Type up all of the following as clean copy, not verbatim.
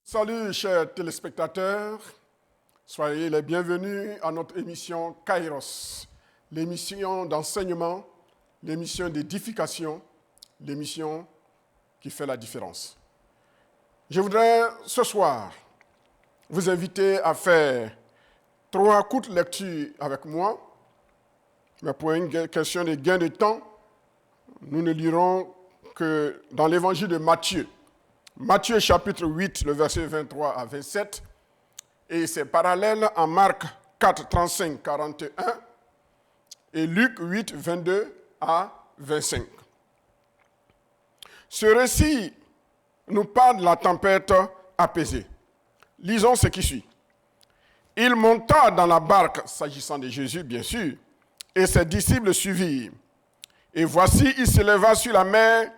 Salut chers téléspectateurs, soyez les bienvenus à notre émission Kairos, l'émission d'enseignement, l'émission d'édification, l'émission qui fait la différence. Je voudrais ce soir vous inviter à faire 3 courtes lectures avec moi, mais pour une question de gain de temps, nous ne lirons que dans l'évangile de Matthieu. Matthieu chapitre 8, le verset 23 à 27, et c'est parallèle en Marc 4, 35, 41, et Luc 8, 22 à 25. Ce récit nous parle de la tempête apaisée. Lisons ce qui suit. Il monta dans la barque, s'agissant de Jésus bien sûr, et ses disciples le suivirent. Et voici, il se leva sur la mer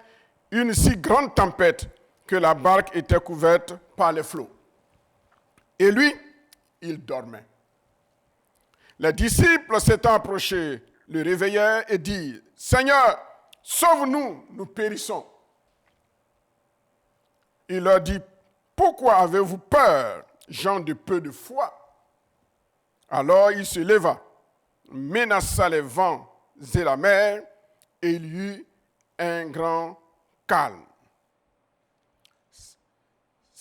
une si grande tempête que la barque était couverte par les flots. Et lui, il dormait. Les disciples s'étant approchés, le réveillèrent et dirent, « Seigneur, sauve-nous, nous périssons. » Il leur dit, « Pourquoi avez-vous peur, gens de peu de foi ?» Alors il se leva, menaça les vents et la mer, et il y eut un grand calme.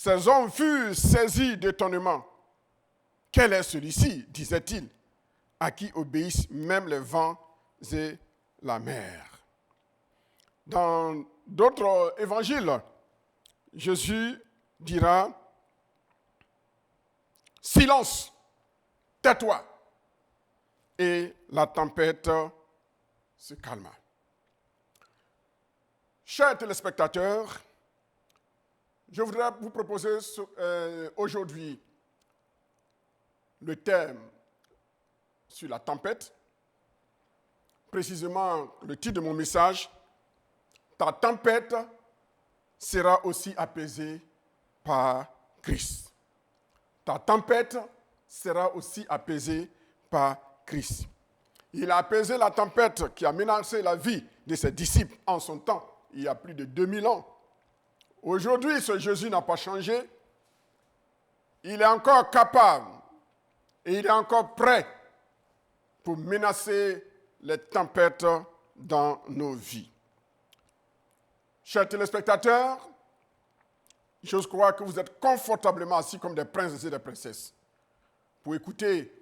Ces hommes furent saisis d'étonnement. « Quel est celui-ci, disait-il, à qui obéissent même les vents et la mer ?» Dans d'autres évangiles, Jésus dira « Silence, tais-toi !» Et la tempête se calma. Chers téléspectateurs, je voudrais vous proposer aujourd'hui le thème sur la tempête. Précisément, le titre de mon message, « Ta tempête sera aussi apaisée par Christ. » Ta tempête sera aussi apaisée par Christ. Il a apaisé la tempête qui a menacé la vie de ses disciples en son temps, il y a plus de 2000 ans. Aujourd'hui, ce Jésus n'a pas changé. Il est encore capable et il est encore prêt pour menacer les tempêtes dans nos vies. Chers téléspectateurs, je crois que vous êtes confortablement assis comme des princes et des princesses pour écouter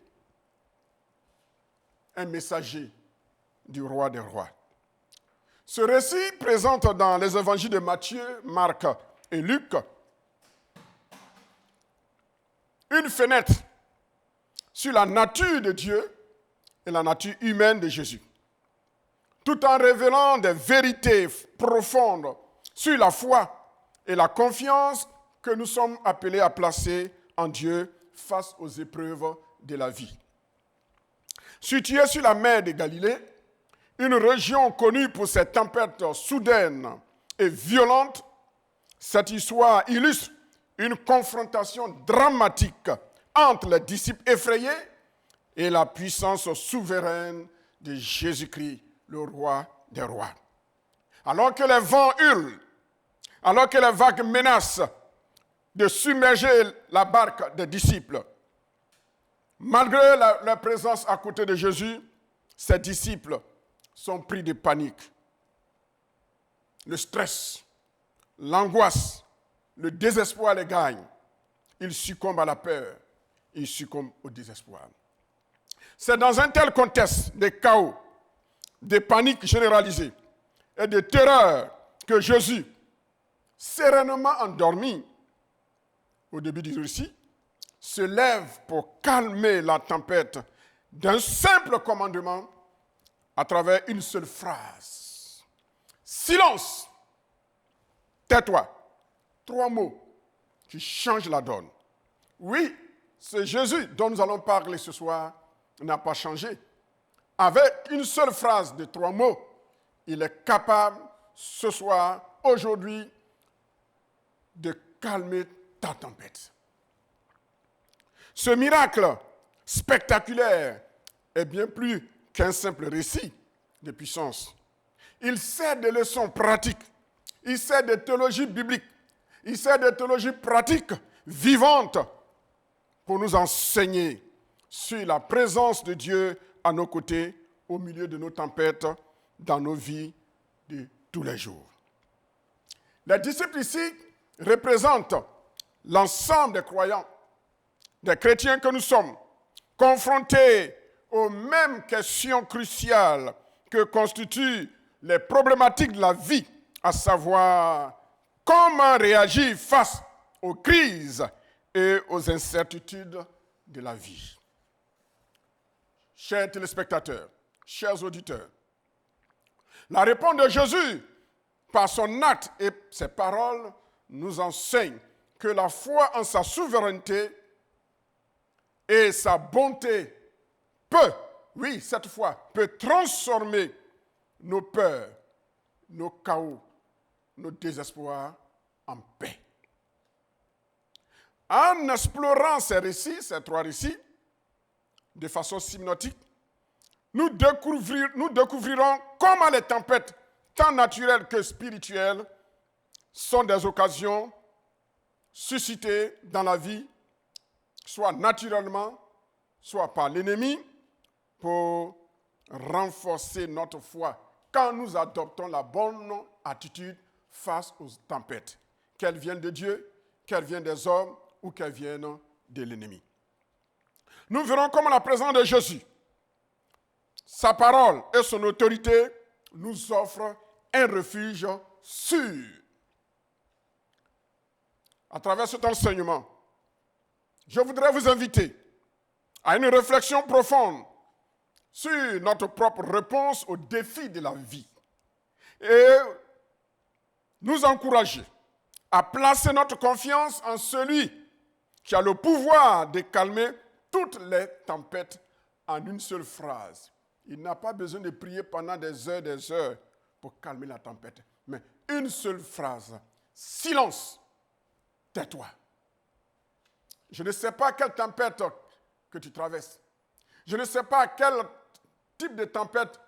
un messager du roi des rois. Ce récit présente dans les évangiles de Matthieu, Marc et Luc une fenêtre sur la nature de Dieu et la nature humaine de Jésus, tout en révélant des vérités profondes sur la foi et la confiance que nous sommes appelés à placer en Dieu face aux épreuves de la vie. Situé sur la mer de Galilée, une région connue pour ses tempêtes soudaines et violentes, cette histoire illustre une confrontation dramatique entre les disciples effrayés et la puissance souveraine de Jésus-Christ, le roi des rois. Alors que les vents hurlent, alors que les vagues menacent de submerger la barque des disciples, malgré leur présence à côté de Jésus, ses disciples sont pris de panique. Le stress, l'angoisse, le désespoir les gagnent. Ils succombent à la peur, ils succombent au désespoir. C'est dans un tel contexte de chaos, de panique généralisée et de terreur que Jésus, sereinement endormi au début du récit, se lève pour calmer la tempête d'un simple commandement à travers une seule phrase. Silence, tais-toi. 3 mots qui changent la donne. Oui, ce Jésus dont nous allons parler ce soir n'a pas changé. Avec une seule phrase de 3 mots, il est capable ce soir, aujourd'hui, de calmer ta tempête. Ce miracle spectaculaire est bien plus qu'un simple récit de puissance. Il sert de leçons pratiques, il sert de théologie biblique, il sert de théologie pratique vivante pour nous enseigner sur la présence de Dieu à nos côtés, au milieu de nos tempêtes, dans nos vies de tous les jours. Les disciples ici représentent l'ensemble des croyants, des chrétiens que nous sommes, confrontés aux mêmes questions cruciales que constituent les problématiques de la vie, à savoir comment réagir face aux crises et aux incertitudes de la vie. Chers téléspectateurs, chers auditeurs, la réponse de Jésus, par son acte et ses paroles, nous enseigne que la foi en sa souveraineté et sa bonté peut, oui, cette fois, peut transformer nos peurs, nos chaos, nos désespoirs en paix. En explorant ces récits, ces trois récits, de façon synoptique, nous découvrirons comment les tempêtes, tant naturelles que spirituelles, sont des occasions suscitées dans la vie, soit naturellement, soit par l'ennemi, pour renforcer notre foi quand nous adoptons la bonne attitude face aux tempêtes, qu'elles viennent de Dieu, qu'elles viennent des hommes ou qu'elles viennent de l'ennemi. Nous verrons comment la présence de Jésus, sa parole et son autorité nous offrent un refuge sûr. À travers cet enseignement, je voudrais vous inviter à une réflexion profonde sur notre propre réponse aux défis de la vie et nous encourager à placer notre confiance en celui qui a le pouvoir de calmer toutes les tempêtes en une seule phrase. Il n'a pas besoin de prier pendant des heures pour calmer la tempête, mais une seule phrase. Silence, tais-toi. Je ne sais pas quelle tempête que tu traverses. Je ne sais pas à quel type de tempête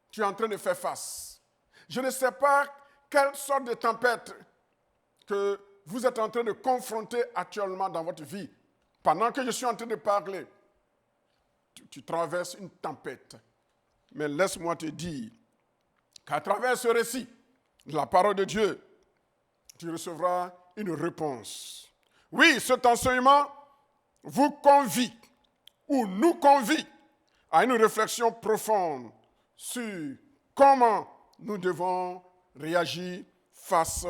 tu es en train de faire face. Je ne sais pas quelle sorte de tempête que vous êtes en train de confronter actuellement dans votre vie. Pendant que je suis en train de parler, tu traverses une tempête. Mais laisse-moi te dire qu'à travers ce récit de la parole de Dieu, tu recevras une réponse. Oui, cet enseignement vous convie ou nous convie à une réflexion profonde sur comment nous devons réagir face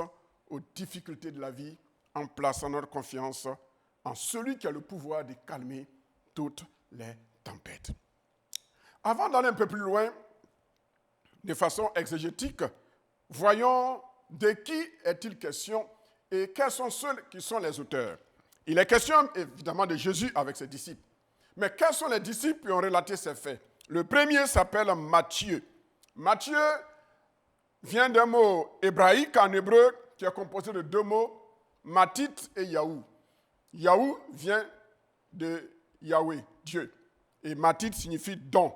aux difficultés de la vie en plaçant notre confiance en celui qui a le pouvoir de calmer toutes les tempêtes. Avant d'aller un peu plus loin, de façon exégétique, voyons de qui est-il question et quels sont ceux qui sont les auteurs. Il est question évidemment de Jésus avec ses disciples. Mais quels sont les disciples qui ont relaté ces faits? Le premier s'appelle Matthieu. Matthieu vient d'un mot hébraïque en hébreu qui est composé de deux mots, Matit et Yahou. Yahou vient de Yahweh, Dieu. Et Matit signifie don,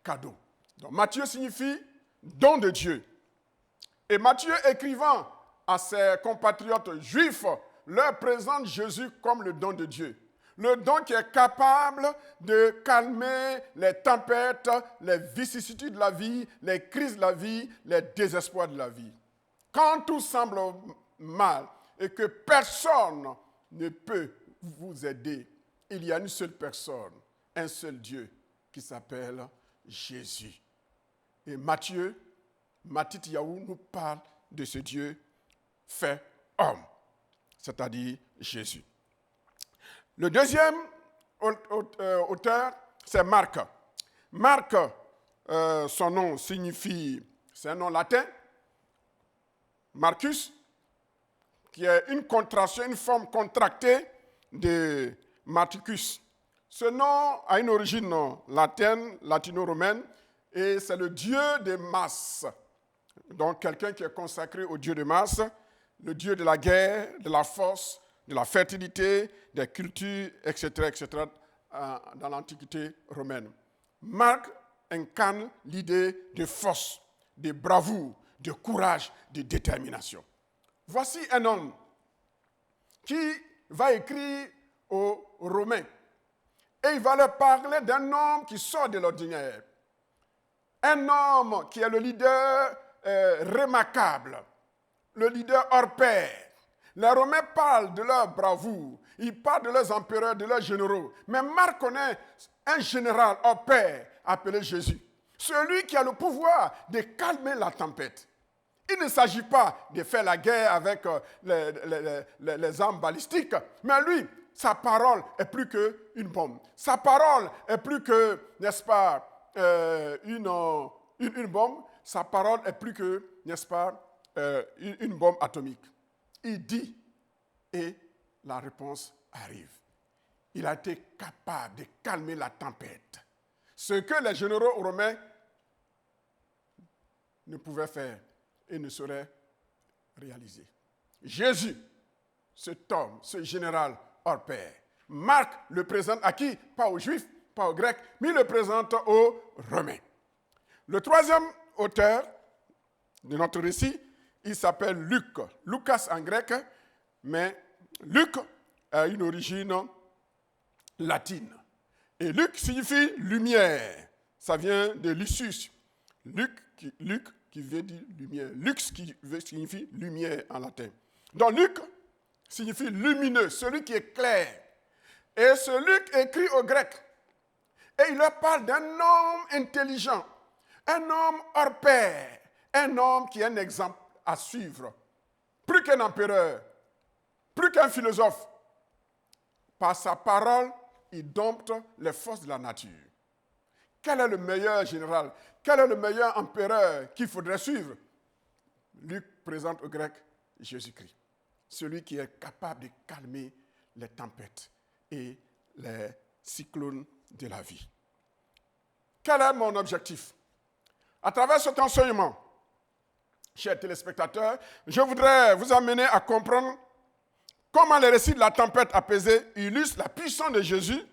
cadeau. Donc Matthieu signifie don de Dieu. Et Matthieu, écrivant à ses compatriotes juifs, leur présente Jésus comme le don de Dieu. Le don qui est capable de calmer les tempêtes, les vicissitudes de la vie, les crises de la vie, les désespoirs de la vie. Quand tout semble mal et que personne ne peut vous aider, il y a une seule personne, un seul Dieu qui s'appelle Jésus. Et Matthieu, Matit Yahou nous parle de ce Dieu fait homme, c'est-à-dire Jésus. Le deuxième auteur, c'est Marc. Marc, son nom signifie, c'est un nom latin, Marcus, qui est une contraction, une forme contractée de Marticus. Ce nom a une origine latine, latino-romaine, et c'est le dieu de Mars. Donc quelqu'un qui est consacré au dieu de Mars, le dieu de la guerre, de la force, de la fertilité, des cultures, etc., dans l'Antiquité romaine. Marc incarne l'idée de force, de bravoure, de courage, de détermination. Voici un homme qui va écrire aux Romains. Et il va leur parler d'un homme qui sort de l'ordinaire. Un homme qui est le leader remarquable, le leader hors pair. Les Romains parlent de leur bravoure, ils parlent de leurs empereurs, de leurs généraux. Mais Marc connaît un général hors pair appelé Jésus. Celui qui a le pouvoir de calmer la tempête. Il ne s'agit pas de faire la guerre avec les armes balistiques, mais lui, sa parole est plus qu'une bombe. Sa parole est plus que, n'est-ce pas, une bombe. Sa parole est plus que, n'est-ce pas, une bombe atomique. Il dit et la réponse arrive. Il a été capable de calmer la tempête. Ce que les généraux romains ne pouvaient faire et ne sauraient réaliser. Jésus, cet homme, ce général hors pair, Marc le présente à qui? Pas aux Juifs, pas aux Grecs, mais il le présente aux Romains. Le troisième auteur de notre récit, il s'appelle Luc. Lucas en grec, mais Luc a une origine latine. Et Luc signifie lumière. Ça vient de Lucius. Luc qui veut dire lumière. Lux qui signifie lumière en latin. Donc Luc signifie lumineux, celui qui est clair. Et ce Luc écrit au grec. Et il leur parle d'un homme intelligent, un homme hors pair, un homme qui est un exemple à suivre. Plus qu'un empereur, plus qu'un philosophe. Par sa parole, il dompte les forces de la nature. Quel est le meilleur général? Quel est le meilleur empereur qu'il faudrait suivre? Luc présente au grec Jésus-Christ. Celui qui est capable de calmer les tempêtes et les cyclones de la vie. Quel est mon objectif? À travers cet enseignement, chers téléspectateurs, je voudrais vous amener à comprendre comment les récits de la tempête apaisée illustrent la puissance de Jésus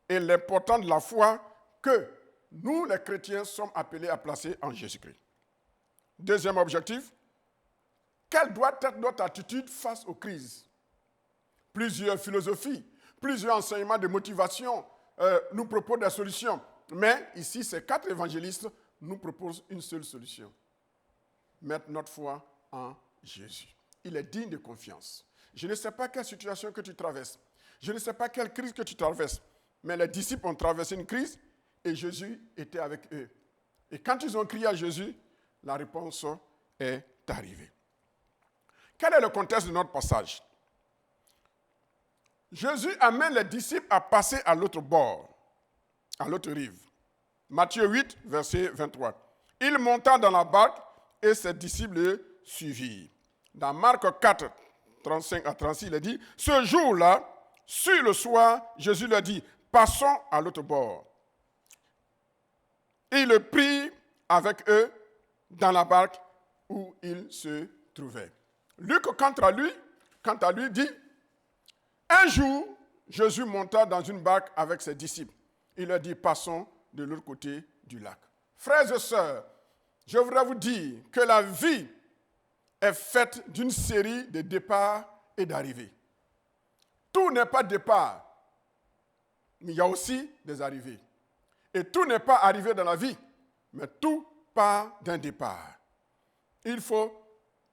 et l'importance de la foi que nous, les chrétiens, sommes appelés à placer en Jésus-Christ. Deuxième objectif, quelle doit être notre attitude face aux crises? Plusieurs philosophies, plusieurs enseignements de motivation nous proposent des solutions. Mais ici, ces 4 évangélistes nous proposent une seule solution. Mettre notre foi en Jésus. Il est digne de confiance. Je ne sais pas quelle situation que tu traverses. Je ne sais pas quelle crise que tu traverses. Mais les disciples ont traversé une crise et Jésus était avec eux. Et quand ils ont crié à Jésus, la réponse est arrivée. Quel est le contexte de notre passage? Jésus amène les disciples à passer à l'autre bord, à l'autre rive. Matthieu 8, verset 23. Il monta dans la barque et ses disciples le suivirent. Dans Marc 4, 35 à 36, il est dit, ce jour-là, sur le soir, Jésus leur dit, passons à l'autre bord. Et il le prit avec eux dans la barque où il se trouvait. Luc, quant à lui, dit, un jour, Jésus monta dans une barque avec ses disciples. Il leur dit, passons de l'autre côté du lac. Frères et sœurs, je voudrais vous dire que la vie est faite d'une série de départs et d'arrivées. Tout n'est pas départ, mais il y a aussi des arrivées. Et tout n'est pas arrivé dans la vie, mais tout part d'un départ. Il faut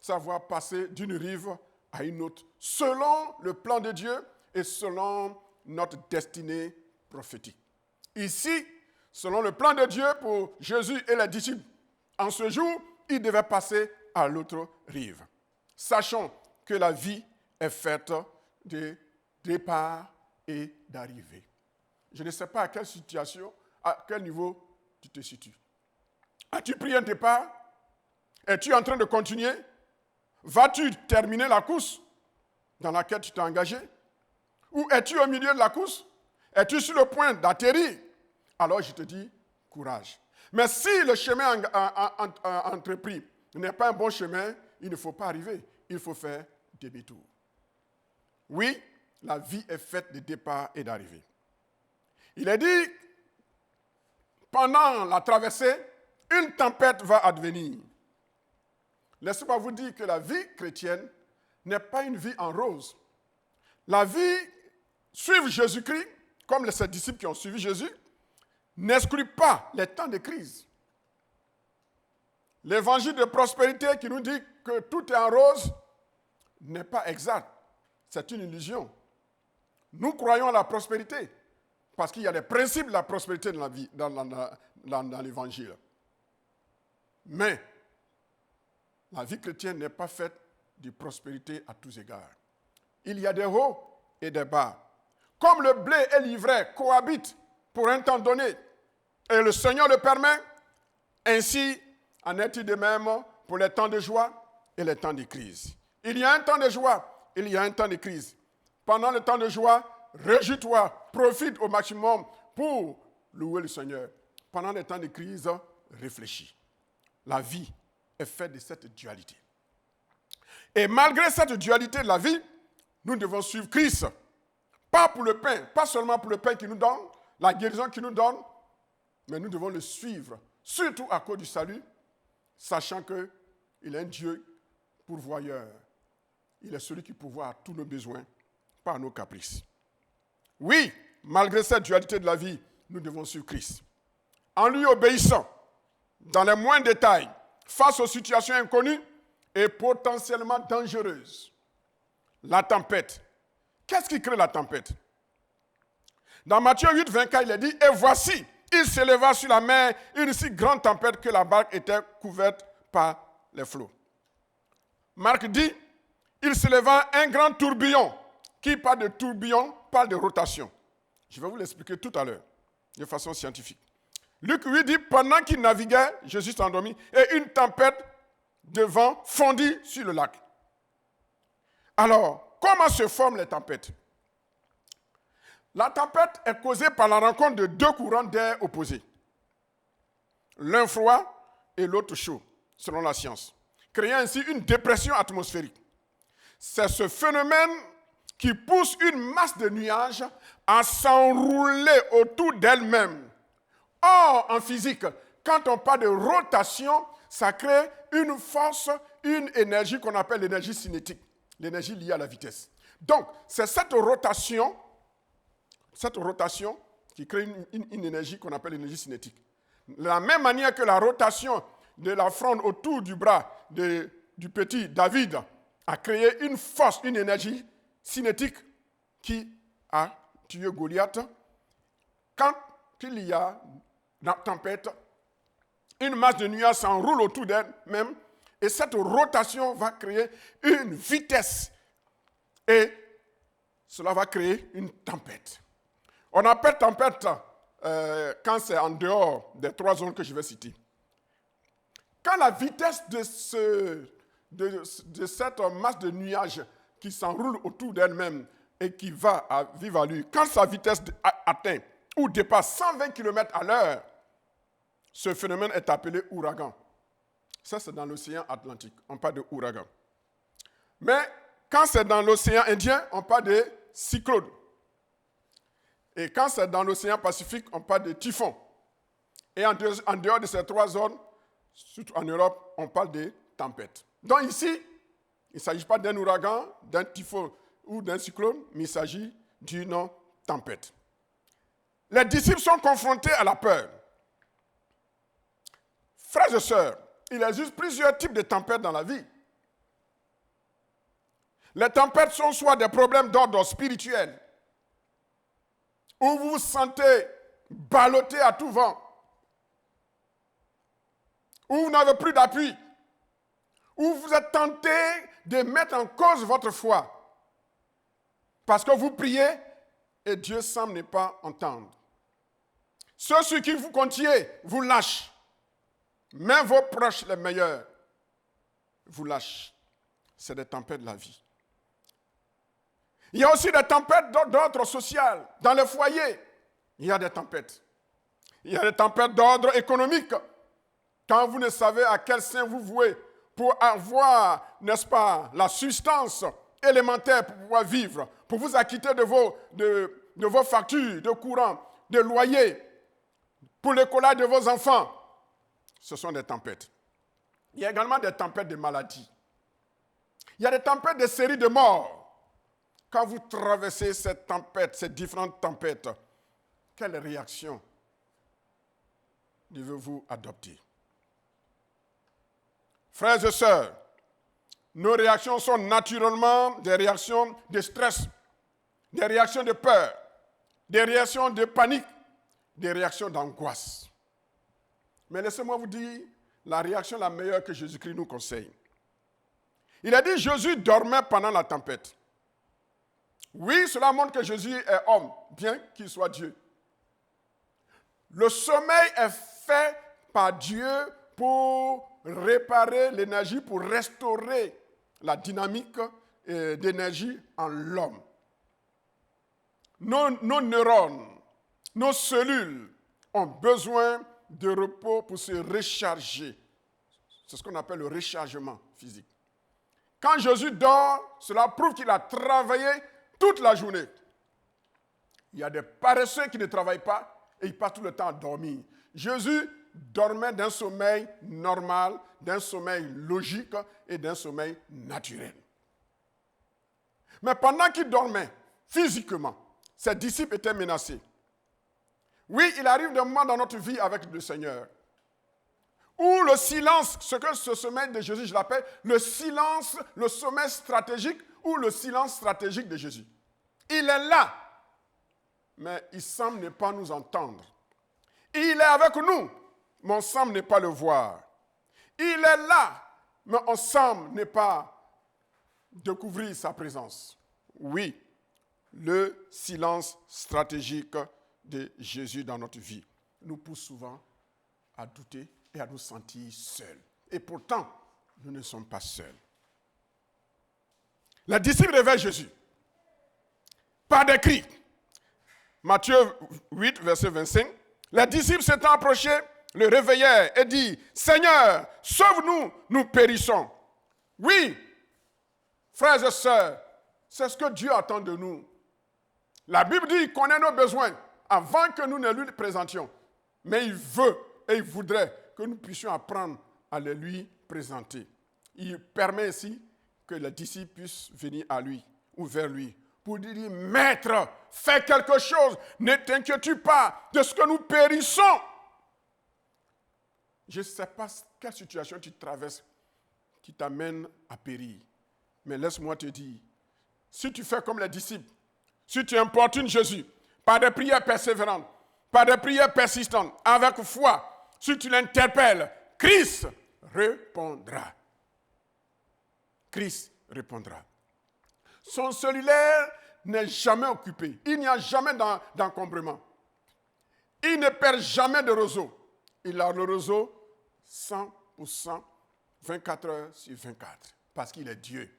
savoir passer d'une rive à une autre, selon le plan de Dieu et selon notre destinée prophétique. Ici, selon le plan de Dieu pour Jésus et les disciples, en ce jour, ils devaient passer à l'autre rive. Sachons que la vie est faite de départ et d'arrivée. Je ne sais pas à quelle situation, à quel niveau tu te situes. As-tu pris un départ? Es-tu en train de continuer? Vas-tu terminer la course dans laquelle tu t'es engagé? Ou es-tu au milieu de la course? Es-tu sur le point d'atterrir? Alors je te dis, courage. Mais si le chemin entrepris n'est pas un bon chemin, il ne faut pas arriver. Il faut faire demi-tour. Oui, la vie est faite de départ et d'arrivée. Il est dit, pendant la traversée, une tempête va advenir. Laissez-moi vous dire que la vie chrétienne n'est pas une vie en rose. La vie, suivre Jésus-Christ, comme ses disciples qui ont suivi Jésus, n'exclut pas les temps de crise. L'évangile de prospérité qui nous dit que tout est en rose n'est pas exact. C'est une illusion. Nous croyons à la prospérité parce qu'il y a des principes de la prospérité dans la vie, dans l'évangile. Mais la vie chrétienne n'est pas faite de prospérité à tous égards. Il y a des hauts et des bas. Comme le blé et l'ivraie cohabitent pour un temps donné, et le Seigneur le permet, ainsi en est-il de même pour les temps de joie et les temps de crise. Il y a un temps de joie, il y a un temps de crise. Pendant le temps de joie, réjouis-toi, profite au maximum pour louer le Seigneur. Pendant les temps de crise, réfléchis. La vie est faite de cette dualité. Et malgré cette dualité de la vie, nous devons suivre Christ. Pas pour le pain, pas seulement pour le pain qu'il nous donne, la guérison qu'il nous donne, mais nous devons le suivre, surtout à cause du salut, sachant qu'il est un Dieu pourvoyeur. Il est celui qui pourvoit à tous nos besoins, pas à nos caprices. Oui, malgré cette dualité de la vie, nous devons suivre Christ. En lui obéissant, dans les moindres détails, face aux situations inconnues et potentiellement dangereuses. La tempête. Qu'est-ce qui crée la tempête? Dans Matthieu 8, 24, il est dit, « Et voici, il s'éleva sur la mer une si grande tempête que la barque était couverte par les flots. » Marc dit, « Il s'éleva un grand tourbillon. » Qui parle de tourbillon, parle de rotation. Je vais vous l'expliquer tout à l'heure, de façon scientifique. Luc 8 dit, « Pendant qu'il naviguait, Jésus s'endormit, et une tempête de vent fondit sur le lac. » Alors, comment se forment les tempêtes? La tempête est causée par la rencontre de deux courants d'air opposés. L'un froid et l'autre chaud, selon la science, créant ainsi une dépression atmosphérique. C'est ce phénomène qui pousse une masse de nuages à s'enrouler autour d'elle-même. Or, en physique, quand on parle de rotation, ça crée une force, une énergie qu'on appelle l'énergie cinétique, l'énergie liée à la vitesse. Donc, c'est cette rotation qui crée une énergie qu'on appelle l'énergie cinétique. De la même manière que la rotation de la fronde autour du bras du petit David a créé une force, une énergie cinétique qui a tué Goliath, quand il y a une tempête, une masse de nuages s'enroule autour d'elle-même et cette rotation va créer une vitesse et cela va créer une tempête. On appelle tempête quand c'est en dehors des trois zones que je vais citer. Quand la vitesse de cette masse de nuages qui s'enroule autour d'elle-même et qui va à vive allure, quand sa vitesse atteint ou dépasse 120 km à l'heure, ce phénomène est appelé ouragan. Ça, c'est dans l'océan Atlantique. On parle de ouragan. Mais quand c'est dans l'océan Indien, on parle de cyclone. Et quand c'est dans l'océan Pacifique, on parle de typhon. Et en dehors de ces trois zones, surtout en Europe, on parle de tempête. Donc ici, il ne s'agit pas d'un ouragan, d'un typhon ou d'un cyclone, mais il s'agit d'une tempête. Les disciples sont confrontés à la peur. Frères et sœurs, il existe plusieurs types de tempêtes dans la vie. Les tempêtes sont soit des problèmes d'ordre spirituel, où vous vous sentez ballotté à tout vent, où vous n'avez plus d'appui, où vous êtes tenté de mettre en cause votre foi, parce que vous priez et Dieu semble ne pas entendre. Ceux sur qui vous comptiez vous lâchent. Même vos proches les meilleurs vous lâchent. C'est des tempêtes de la vie. Il y a aussi des tempêtes d'ordre social. Dans les foyers, il y a des tempêtes. Il y a des tempêtes d'ordre économique. Quand vous ne savez à quel sein vous vouez pour avoir, n'est-ce pas, la substance élémentaire pour pouvoir vivre, pour vous acquitter de vos factures, de courant, de loyer, pour l'écolage de vos enfants, ce sont des tempêtes. Il y a également des tempêtes de maladies. Il y a des tempêtes de séries de morts. quand vous traversez cette tempête, ces différentes tempêtes, quelle réaction devez-vous adopter? Frères et sœurs, nos réactions sont naturellement des réactions de stress, des réactions de peur, des réactions de panique, des réactions d'angoisse. Mais laissez-moi vous dire la réaction la meilleure que Jésus-Christ nous conseille. Il a dit Jésus dormait pendant la tempête. Oui, cela montre que Jésus est homme, bien qu'il soit Dieu. Le sommeil est fait par Dieu pour réparer l'énergie, pour restaurer la dynamique d'énergie en l'homme. Nos neurones, nos cellules ont besoin de repos pour se recharger. C'est ce qu'on appelle le rechargement physique. Quand Jésus dort, cela prouve qu'il a travaillé toute la journée. Il y a des paresseux qui ne travaillent pas et ils passent tout le temps à dormir. Jésus dormait d'un sommeil normal, d'un sommeil logique et d'un sommeil naturel. Mais pendant qu'il dormait physiquement, ses disciples étaient menacés. Oui, il arrive des moments dans notre vie avec le Seigneur où le silence, ce sommeil de Jésus, je l'appelle le silence, le sommeil stratégique ou le silence stratégique de Jésus. Il est là, mais il semble ne pas nous entendre. Il est avec nous, mais on semble ne pas le voir. Il est là, mais on semble ne pas découvrir sa présence. Oui, le silence stratégique de Jésus dans notre vie nous pousse souvent à douter et à nous sentir seuls. Et pourtant, nous ne sommes pas seuls. Les disciples réveillent Jésus par des cris. Matthieu 8, verset 25. Les disciples s'étant approchés, le réveillèrent et dit, « Seigneur, sauve-nous, nous périssons. » Oui, frères et sœurs, c'est ce que Dieu attend de nous. La Bible dit qu'il connaît nos besoins avant que nous ne lui présentions. Mais il veut et il voudrait que nous puissions apprendre à les lui présenter. Il permet ainsi que les disciples puissent venir à lui ou vers lui pour lui dire, « Maître, fais quelque chose, ne t'inquiète pas de ce que nous périssons. » Je ne sais pas quelle situation tu traverses qui t'amène à périr. Mais laisse-moi te dire, si tu fais comme les disciples, si tu importunes Jésus par des prières persévérantes, par des prières persistantes, avec foi, si tu l'interpelles, Christ répondra. Christ répondra. Son cellulaire n'est jamais occupé. Il n'y a jamais d'encombrement. Il ne perd jamais de réseau. Il a le réseau 100%, 24 heures sur 24, parce qu'il est Dieu.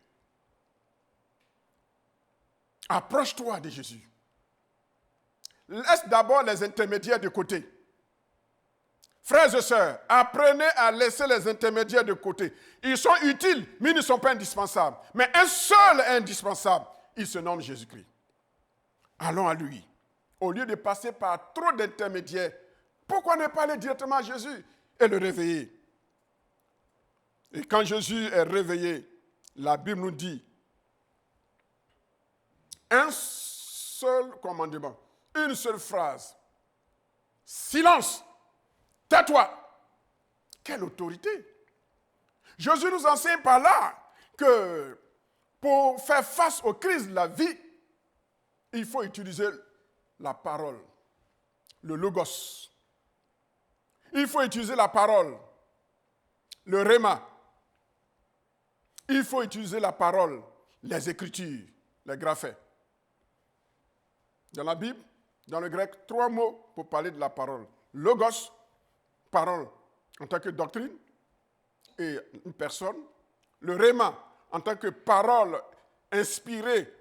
Approche-toi de Jésus. Laisse d'abord les intermédiaires de côté. Frères et sœurs, apprenez à laisser les intermédiaires de côté. Ils sont utiles, mais ils ne sont pas indispensables. Mais un seul est indispensable. Il se nomme Jésus-Christ. Allons à lui. Au lieu de passer par trop d'intermédiaires, pourquoi ne pas aller directement à Jésus et le réveiller? Et quand Jésus est réveillé, la Bible nous dit un seul commandement, une seule phrase. Silence, tais-toi. Quelle autorité! Jésus nous enseigne par là que pour faire face aux crises de la vie, il faut utiliser la parole, le logos. Il faut utiliser la parole, le rhéma. Il faut utiliser la parole, les écritures, les graphètes. Dans la Bible, dans le grec, 3 mots pour parler de la parole. Logos, parole en tant que doctrine et une personne. Le rhéma en tant que parole inspirée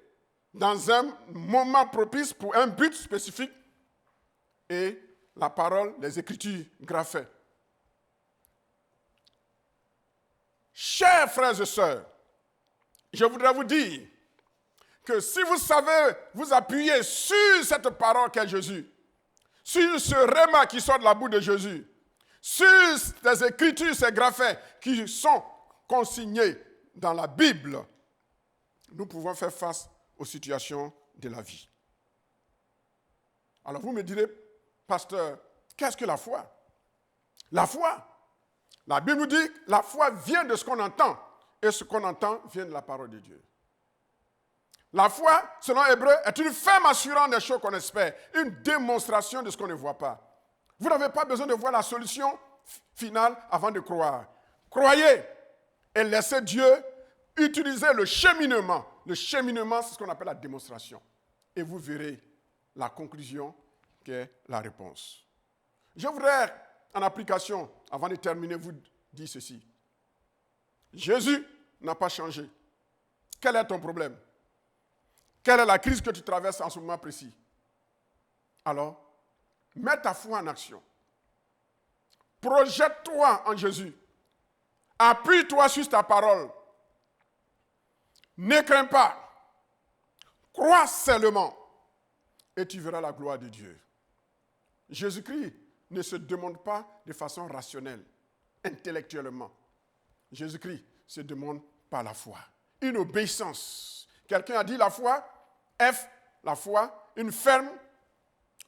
dans un moment propice pour un but spécifique. Et la parole, les écritures graphées. Chers frères et sœurs, je voudrais vous dire que si vous savez vous appuyer sur cette parole qu'est Jésus, sur ce rhéma qui sort de la bouche de Jésus, sur les écritures, ces graphètes qui sont consignés dans la Bible, nous pouvons faire face aux situations de la vie. Alors vous me direz, pasteur, qu'est-ce que la foi? La foi, la Bible nous dit, la foi vient de ce qu'on entend, et ce qu'on entend vient de la parole de Dieu. La foi, selon Hébreu, est une ferme assurance des choses qu'on espère, une démonstration de ce qu'on ne voit pas. Vous n'avez pas besoin de voir la solution finale avant de croire. Croyez et laissez Dieu utiliser le cheminement. Le cheminement, c'est ce qu'on appelle la démonstration. Et vous verrez la conclusion qui est la réponse. Je voudrais, en application, avant de terminer, vous dire ceci. Jésus n'a pas changé. Quel est ton problème? Quelle est la crise que tu traverses en ce moment précis? Alors, mets ta foi en action. Projette-toi en Jésus. Appuie-toi sur ta parole. Ne crains pas. Crois seulement. Et tu verras la gloire de Dieu. Jésus-Christ ne se demande pas de façon rationnelle, intellectuellement. Jésus-Christ se demande par la foi. Une obéissance. Quelqu'un a dit la foi, F, la foi, une ferme,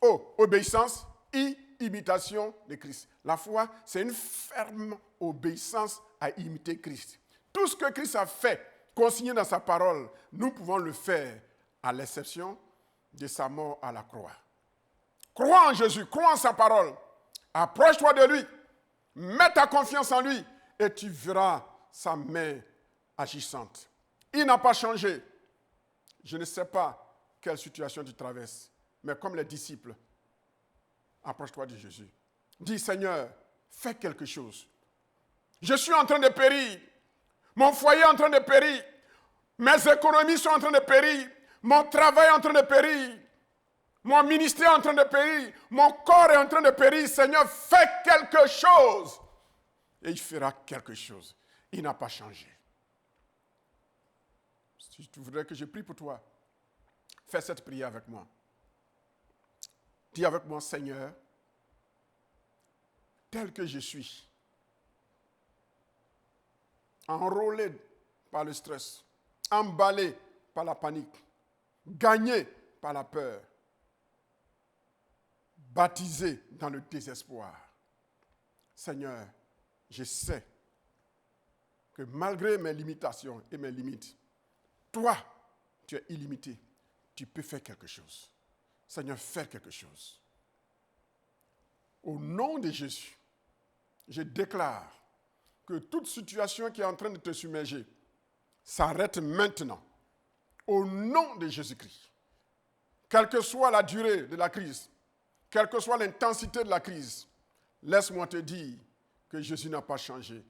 O, obéissance, I, imitation de Christ. La foi, c'est une ferme obéissance à imiter Christ. Tout ce que Christ a fait, consigné dans sa parole, nous pouvons le faire, à l'exception de sa mort à la croix. Crois en Jésus, crois en sa parole. Approche-toi de lui, mets ta confiance en lui et tu verras sa main agissante. Il n'a pas changé. Je ne sais pas quelle situation tu traverses, mais comme les disciples, approche-toi de Jésus. Dis, Seigneur, fais quelque chose. Je suis en train de périr. Mon foyer est en train de périr. Mes économies sont en train de périr. Mon travail est en train de périr. Mon ministère est en train de périr. Mon corps est en train de périr. Seigneur, fais quelque chose. Et il fera quelque chose. Il n'a pas changé. Si tu voudrais que je prie pour toi, fais cette prière avec moi. Dis avec moi, Seigneur, tel que je suis, enrôlé par le stress, emballé par la panique, gagné par la peur, baptisé dans le désespoir. Seigneur, je sais que malgré mes limitations et mes limites, toi, tu es illimité. Tu peux faire quelque chose. Seigneur, fais quelque chose. Au nom de Jésus, je déclare que toute situation qui est en train de te submerger s'arrête maintenant. Au nom de Jésus-Christ. Quelle que soit la durée de la crise, quelle que soit l'intensité de la crise, laisse-moi te dire que Jésus n'a pas changé.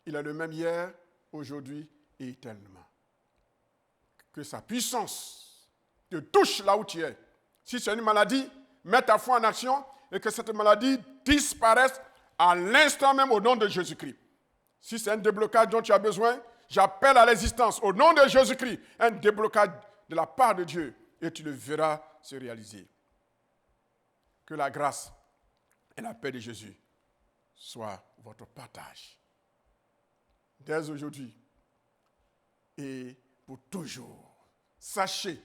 Il est le même hier, aujourd'hui et éternellement. Que sa puissance te touche là où tu es. Si c'est une maladie, mets ta foi en action et que cette maladie disparaisse à l'instant même au nom de Jésus-Christ. Si c'est un déblocage dont tu as besoin, j'appelle à l'existence au nom de Jésus-Christ un déblocage de la part de Dieu et tu le verras se réaliser. Que la grâce et la paix de Jésus soient votre partage. Dès aujourd'hui et pour toujours. Sachez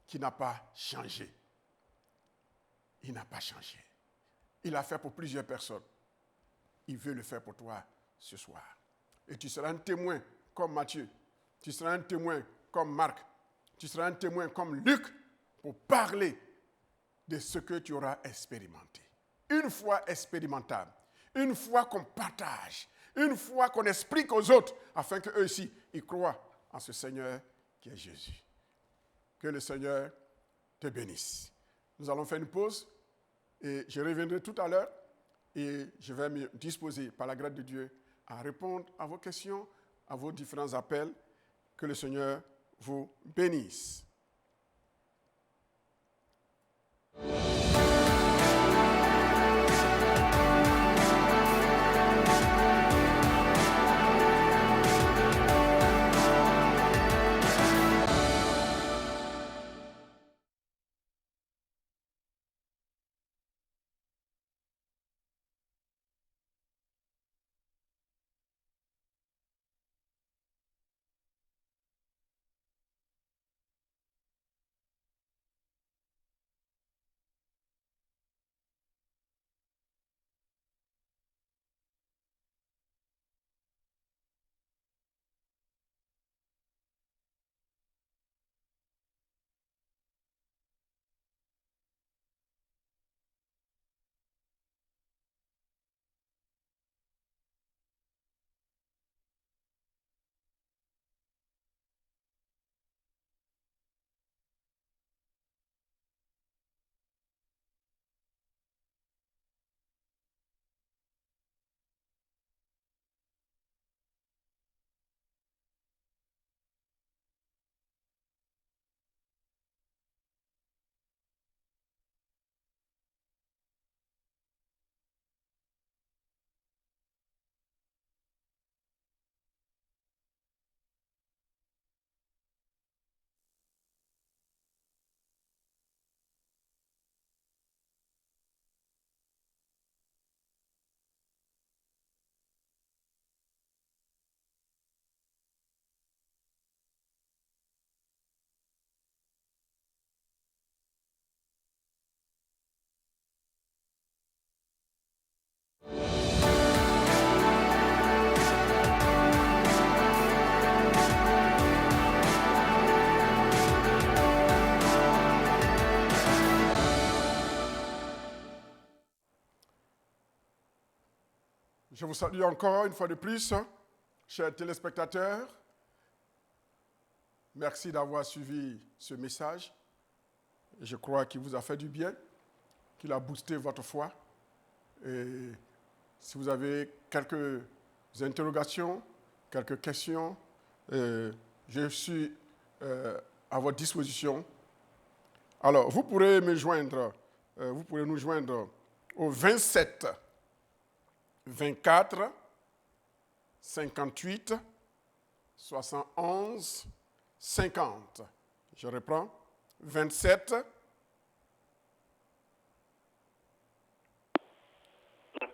qu'il n'a pas changé. Il n'a pas changé. Il l'a fait pour plusieurs personnes. Il veut le faire pour toi ce soir. Et tu seras un témoin comme Matthieu. Tu seras un témoin comme Marc. Tu seras un témoin comme Luc pour parler de ce que tu auras expérimenté. Une foi expérimentable. Une foi qu'on partage. Une foi qu'on explique aux autres afin qu'eux aussi, ils croient en ce Seigneur qui est Jésus. Que le Seigneur te bénisse. Nous allons faire une pause et je reviendrai tout à l'heure et je vais me disposer par la grâce de Dieu à répondre à vos questions, à vos différents appels. Que le Seigneur vous bénisse. vous salue encore une fois de plus, chers téléspectateurs. Merci d'avoir suivi ce message. Je crois qu'il vous a fait du bien, qu'il a boosté votre foi. Et si vous avez quelques interrogations, quelques questions, je suis à votre disposition. Alors, vous pourrez me joindre, vous pourrez nous joindre au 27 24 58 71 50. Je reprends. 27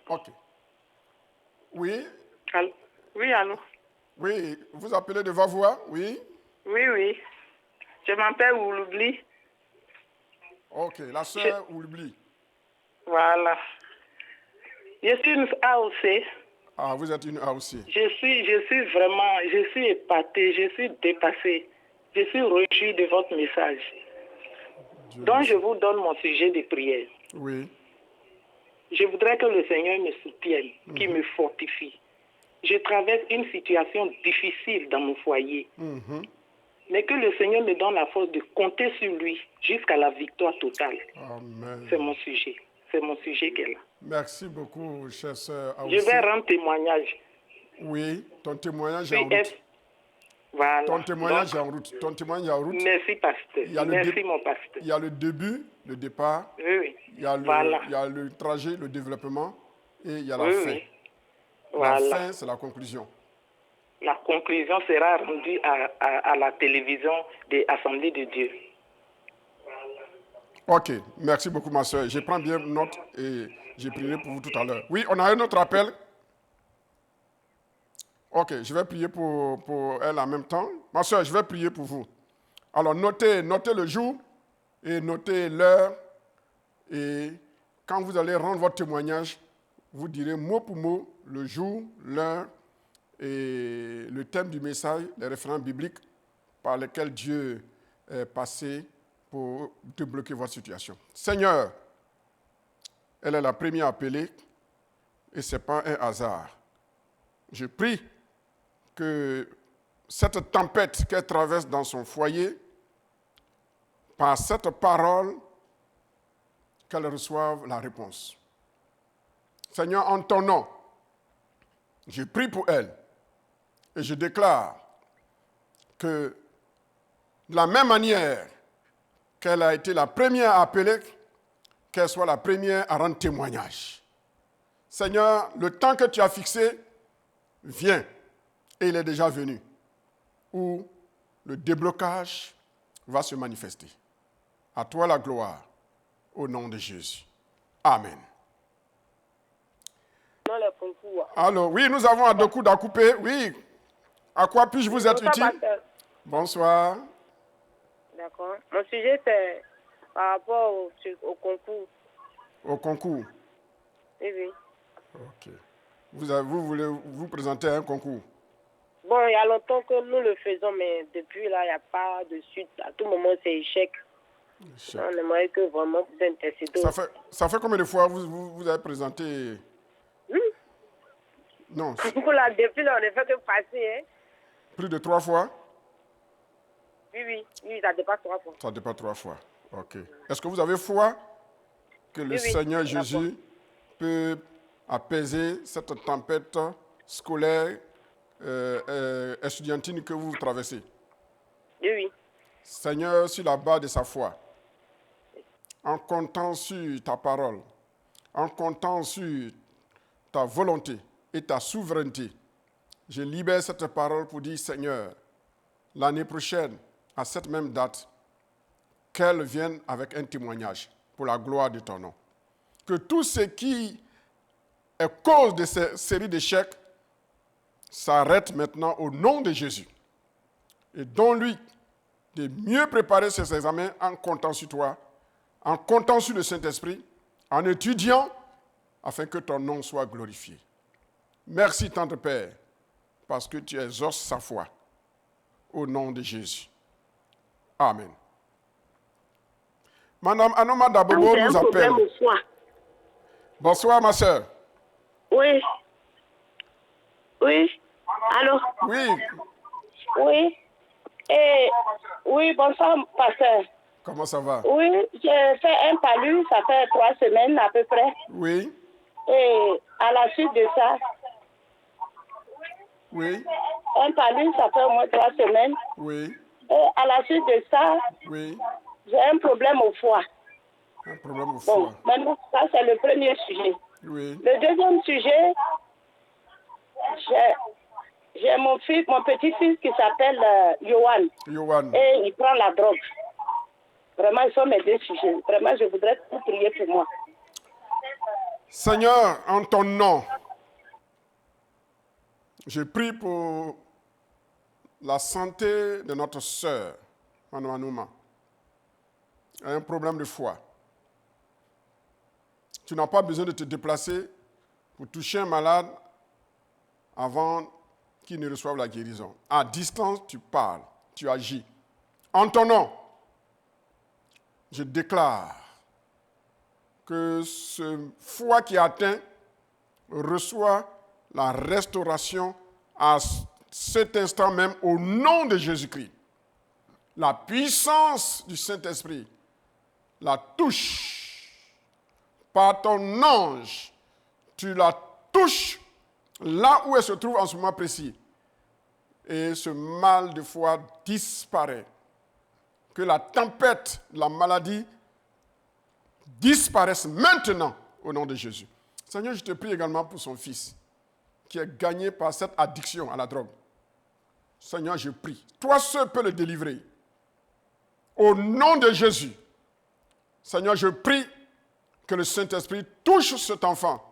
OK. Oui. Allô? Oui, allô? Oui, vous appelez de voix voix, oui? Oui. Je m'appelle Ouloubli. OK, la sœur Oulbli. Voilà. Je suis une AOC. Ah, vous êtes une AOC. Je suis épatée, je suis dépassée. Je suis réjouie de votre message. Donc, je vous donne mon sujet de prière. Oui. Je voudrais que le Seigneur me soutienne, qu'il me fortifie. Je traverse une situation difficile dans mon foyer. Mais que le Seigneur me donne la force de compter sur lui jusqu'à la victoire totale. Amen. C'est mon sujet. C'est mon sujet qu'elle a. Merci beaucoup, chère sœur AOC. Je vais rendre témoignage. Oui, ton témoignage est Oui, en route. Voilà. Ton témoignage est en route. Ton témoignage est en route. Merci, pasteur. Merci, mon pasteur. Il y a le début, le départ. Oui. Il y a le trajet, le développement. Et il y a la fin. Oui. Voilà. La fin, c'est la conclusion. La conclusion sera rendue à la télévision des Assemblées de Dieu. OK. Merci beaucoup, ma soeur. Je prends bien note et je prierai pour vous tout à l'heure. Oui, on a un autre appel. OK, je vais prier pour elle en même temps. Ma soeur, je vais prier pour vous. Alors, notez le jour et notez l'heure. Et quand vous allez rendre votre témoignage, vous direz mot pour mot le jour, l'heure et le thème du message, les références bibliques par lesquels Dieu est passé pour débloquer votre situation. Seigneur, elle est la première appelée et ce n'est pas un hasard. Je prie que cette tempête qu'elle traverse dans son foyer, par cette parole, qu'elle reçoive la réponse. Seigneur, en ton nom, je prie pour elle et je déclare que de la même manière qu'elle a été la première à appeler, qu'elle soit la première à rendre témoignage. Seigneur, le temps que tu as fixé vient et il est déjà venu, où le déblocage va se manifester. À toi la gloire, au nom de Jésus. Amen. Alors, oui, nous avons Adokou d'Akoupé. Oui. À quoi puis-je vous être utile? Bonsoir. D'accord. Mon sujet, c'est par rapport au concours. Au concours? Oui. OK. Vous voulez vous présenter à un concours? Bon, il y a longtemps que nous le faisons, mais depuis là, il n'y a pas de suite. À tout moment, c'est échec. On aimerait que vraiment vous intercédez. Ça fait combien de fois vous avez présenté? Non. Pour la depuis là, on ne fait que passer. Hein? Plus de 3 fois? Oui, ça dépasse 3 fois. Ça dépasse 3 fois. OK. Est-ce que vous avez foi que le Seigneur Jésus peut apaiser cette tempête scolaire, estudiantine que vous traversez? Oui. Seigneur, sur la base de sa foi, en comptant sur ta parole, en comptant sur ta volonté et ta souveraineté, je libère cette parole pour dire, Seigneur, l'année prochaine, à cette même date, qu'elle vienne avec un témoignage pour la gloire de ton nom. Que tout ce qui est cause de cette série d'échecs s'arrête maintenant au nom de Jésus. Et donne-lui de mieux préparer ses examens en comptant sur toi, en comptant sur le Saint-Esprit, en étudiant, afin que ton nom soit glorifié. Merci, tendre Père, parce que tu exauces sa foi. Au nom de Jésus. Amen. Madame Anoma Dabobo nous appelle. Bonsoir. Bonsoir, ma soeur. Oui. Oui. Allô? Oui, Oui. Oui, bonsoir, pasteur. comment ça va? Oui, j'ai fait un palu, ça fait 3 semaines à peu près. Oui, Et à la suite de ça, oui, un palu, ça fait au moins 3 semaines. oui, Et à la suite de ça, oui. j'ai un problème au foie. Un problème au Bon, foie. maintenant, ça c'est le premier sujet. Oui, Le deuxième sujet, j'ai mon petit-fils qui s'appelle Yohan. Yohan. Et il prend la drogue. Vraiment, ils sont mes 2 sujets. Vraiment, je voudrais que vous priez pour moi. Seigneur, en ton nom, je prie pour la santé de notre sœur, Manou Anouma. Elle a un problème de foie. Tu n'as pas besoin de te déplacer pour toucher un malade avant qu'il ne reçoive la guérison. À distance, tu parles, tu agis. En ton nom, je déclare que ce foie qui est atteint reçoit la restauration à cet instant même au nom de Jésus-Christ. La puissance du Saint-Esprit la touche par ton ange. Tu la touches là où elle se trouve en ce moment précis. Et ce mal de foie disparaît. Que la tempête, la maladie disparaisse maintenant au nom de Jésus. Seigneur, je te prie également pour son fils qui est gagné par cette addiction à la drogue. Seigneur, je prie. Toi seul peux le délivrer. Au nom de Jésus. Seigneur, je prie que le Saint-Esprit touche cet enfant.